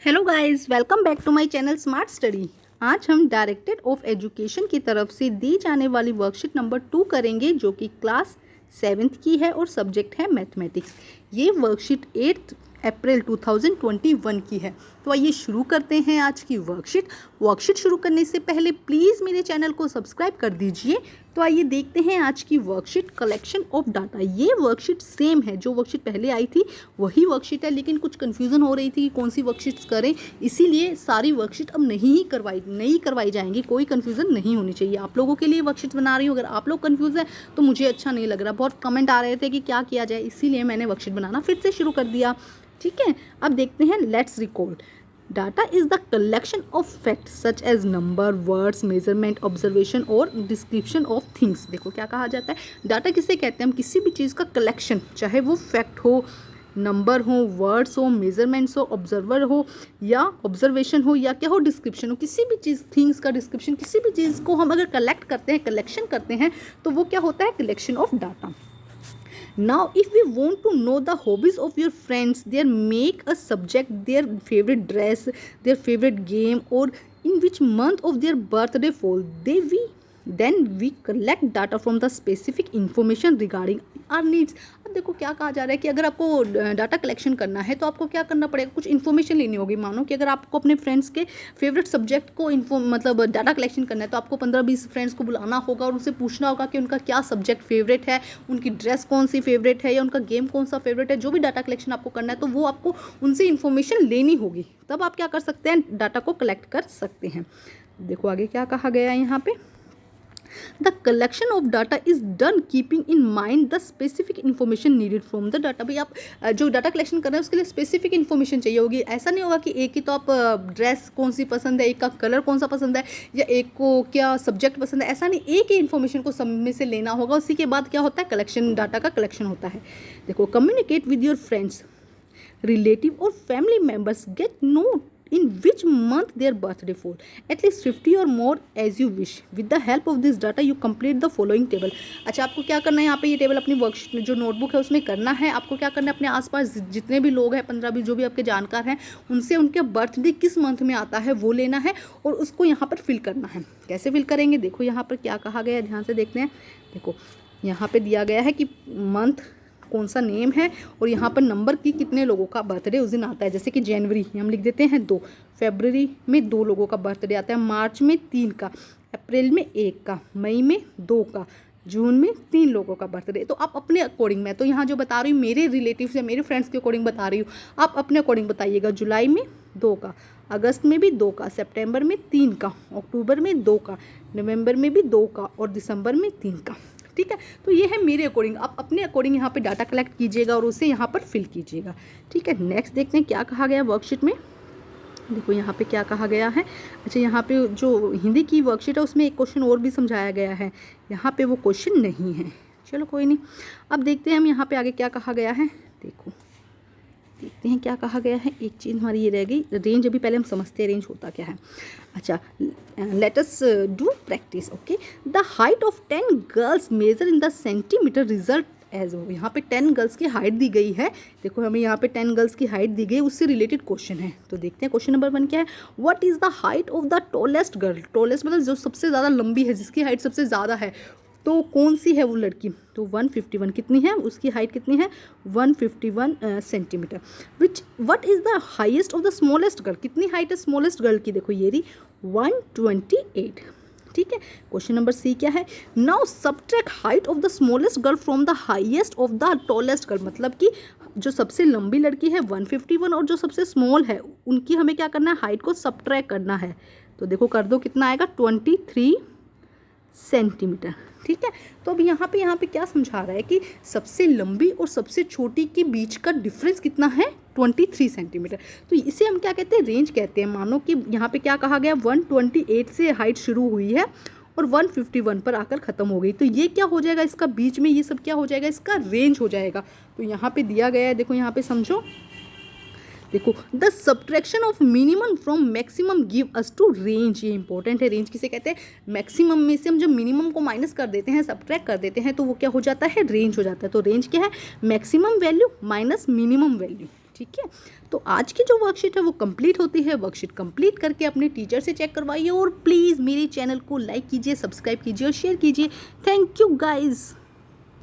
Hello guys, welcome back to my channel smart study. आज हम directorate of education की तरफ से दी जाने वाली वर्कशीट नंबर 2 करेंगे, जो कि क्लास 7th की है और सब्जेक्ट है मैथमेटिक्स। ये वर्कशीट 8 अप्रैल 2021 की है। तो आइए शुरू करते हैं आज की वर्कशीट शुरू करने से पहले प्लीज़ मेरे चैनल को सब्सक्राइब कर दीजिए। तो आइए देखते हैं आज की वर्कशीट, कलेक्शन ऑफ डाटा। ये वर्कशीट सेम है, जो वर्कशीट पहले आई थी वही वर्कशीट है, लेकिन कुछ कन्फ्यूज़न हो रही थी कि कौन सी वर्कशीट्स करें, इसीलिए सारी वर्कशीट अब नहीं करवाई जाएंगी। कोई कन्फ्यूज़न नहीं होनी चाहिए। आप लोगों के लिए वर्कशीट बना रही हूँ। अगर आप लोग कन्फ्यूज़ हैं तो मुझे अच्छा नहीं लग रहा। बहुत कमेंट आ रहे थे कि क्या किया जाए, इसीलिए मैंने वर्कशीट बनाना फिर से शुरू कर दिया। ठीक है, अब देखते हैं। Let's recall. Data is the collection of facts such as number, words, measurement, observation और डिस्क्रिप्शन ऑफ थिंग्स। देखो क्या कहा जाता है, डाटा किसे कहते हैं? हम किसी भी चीज़ का कलेक्शन, चाहे वो फैक्ट हो, नंबर हो, वर्ड्स हो, मेजरमेंट्स हो, ऑब्जर्वर हो या ऑब्जर्वेशन हो या क्या हो, डिस्क्रिप्शन हो, किसी भी चीज़, थिंग्स का डिस्क्रिप्शन, किसी भी चीज़ को हम अगर कलेक्ट करते हैं, कलेक्शन करते हैं, तो वो क्या होता है? Collection of data. Now if we want to know the hobbies of your friends, their make a subject, their favorite dress, their favorite game, or in which month of their birthday fall, then we collect data from the specific information regarding our needs. अब देखो क्या कहा जा रहा है कि अगर आपको डाटा कलेक्शन करना है तो आपको क्या करना पड़ेगा? कुछ इन्फॉर्मेशन लेनी होगी। मानो कि अगर आपको अपने फ्रेंड्स के फेवरेट सब्जेक्ट को मतलब डाटा कलेक्शन करना है, तो आपको 15-20 फ्रेंड्स को बुलाना होगा और उनसे पूछना होगा कि उनका क्या सब्जेक्ट फेवरेट है, उनकी ड्रेस कौन सी फेवरेट है या उनका गेम कौन सा फेवरेट है। जो भी डाटा कलेक्शन आपको करना है तो वो आपको उनसे इन्फॉर्मेशन लेनी होगी, तब आप क्या कर सकते हैं? डाटा को कलेक्ट कर सकते हैं। देखो आगे क्या कहा गया है यहाँ पे। The collection of data is done keeping in mind the specific information needed from the data। भाई आप जो डाटा कलेक्शन कर रहे हैं उसके लिए स्पेसिफिक इन्फॉर्मेशन चाहिए होगी। ऐसा नहीं होगा कि एक ही तो आप ड्रेस कौन सी पसंद है, एक का कलर कौन सा पसंद है या एक को क्या सब्जेक्ट पसंद है, ऐसा नहीं। एक ही इन्फॉर्मेशन को सब में से लेना होगा, उसी के बाद क्या होता है? कलेक्शन, डाटा का कलेक्शन होता है। देखो, communicate with your friends, relative or family members, get know in which month their birthday fall, at least 50 or more as you wish. With the help of this data you complete the following table। अच्छा, आपको क्या करना है यहाँ पे? ये table अपनी worksheet में जो नोटबुक है उसमें करना है। आपको क्या करना है? अपने आसपास जितने भी लोग हैं, 15-20 जो भी आपके जानकार हैं, उनसे उनके बर्थडे किस मंथ में आता है वो लेना है और उसको यहाँ पर फिल करना है। कैसे फिल करेंगे? देखो यहाँ पर क्या कहा गया है, ध्यान से देखते हैं। देखो यहाँ पे दिया गया है कि मंथ कौन सा नेम है और यहाँ पर नंबर की कितने लोगों का बर्थडे उस दिन आता है। जैसे कि जनवरी हम लिख देते हैं 2, फरवरी में 2 लोगों का बर्थडे आता है, मार्च में 3 का, अप्रैल में 1 का, मई में 2 का, जून में 3 लोगों का बर्थडे। तो आप अपने अकॉर्डिंग, मैं तो यहाँ जो बता रही हूँ मेरे रिलेटिव्स या मेरे फ्रेंड्स के अकॉर्डिंग बता रही हूँ, आप अपने अकॉर्डिंग बताइएगा। जुलाई में 2 का, अगस्त में भी 2 का, सितंबर में 3 का, अक्टूबर में 2 का, नवंबर में भी 2 का और दिसंबर में 3 का। ठीक है, तो ये है मेरे अकॉर्डिंग। आप अपने अकॉर्डिंग यहाँ पे डाटा कलेक्ट कीजिएगा और उसे यहाँ पर फिल कीजिएगा। ठीक है, नेक्स्ट देखते हैं क्या कहा गया वर्कशीट में। देखो यहाँ पे क्या कहा गया है। अच्छा, यहाँ पे जो हिंदी की वर्कशीट है उसमें एक क्वेश्चन और भी समझाया गया है, यहाँ पे वो क्वेश्चन नहीं है। चलो कोई नहीं, अब देखते हैं हम यहाँ पे आगे क्या कहा गया है। देखते हैं क्या कहा गया है। एक चीज़ हमारी ये रह गई, रेंज। अभी पहले हम समझते हैं रेंज होता क्या है। अच्छा, let us do practice. Okay, the height of 10 girls measure in the centimetre result as. यहाँ पे 10 गर्ल्स की हाइट दी गई है। देखो हमें यहाँ पे 10 गर्ल्स की हाइट दी गई, उससे रिलेटेड क्वेश्चन है। तो देखते हैं क्वेश्चन नंबर 1 क्या है। What is the height of the tallest girl. Tallest मतलब जो सबसे ज़्यादा लंबी है, जिसकी हाइट सबसे ज़्यादा है, तो कौन सी है वो लड़की? तो 151 कितनी है, उसकी हाइट कितनी है? 151 centimetre. What is the highest of the smallest girl. कितनी हाइट है स्मॉलेस्ट गर्ल की? देखो ये रही 128। ठीक है, क्वेश्चन नंबर सी क्या है। Now subtract height of the smallest girl from the highest of the tallest girl. मतलब कि जो सबसे लंबी लड़की है 151 और जो सबसे स्मॉल है उनकी हमें क्या करना है? हाइट को सबट्रैक्ट करना है। तो देखो कर दो, कितना आएगा? 23 सेंटीमीटर। ठीक है, तो अब यहाँ पे क्या समझा रहा है कि सबसे लंबी और सबसे छोटी के बीच का डिफरेंस कितना है? 23 सेंटीमीटर। तो इसे हम क्या कहते हैं? रेंज कहते हैं। मानो कि यहाँ पे क्या कहा गया, 128 से हाइट शुरू हुई है और 151 पर आकर ख़त्म हो गई। तो ये क्या हो जाएगा? इसका बीच में ये सब क्या हो जाएगा? इसका रेंज हो जाएगा। तो यहाँ पे दिया गया है, देखो यहाँ पे समझो। देखो, the subtraction of minimum from maximum give us to range. ये इंपॉर्टेंट है। रेंज किसे कहते हैं? मैक्सिमम में से हम जब मिनिमम को माइनस कर देते हैं, सब्ट्रैक्ट कर देते हैं, तो वो क्या हो जाता है? रेंज हो जाता है। तो रेंज क्या है? Maximum value minus minimum value. ठीक है। तो आज की जो वर्कशीट है वो कंप्लीट होती है। वर्कशीट कंप्लीट करके अपने टीचर से चेक करवाइए और प्लीज़ मेरे चैनल को लाइक कीजिए, सब्सक्राइब कीजिए और शेयर कीजिए। Thank you guys.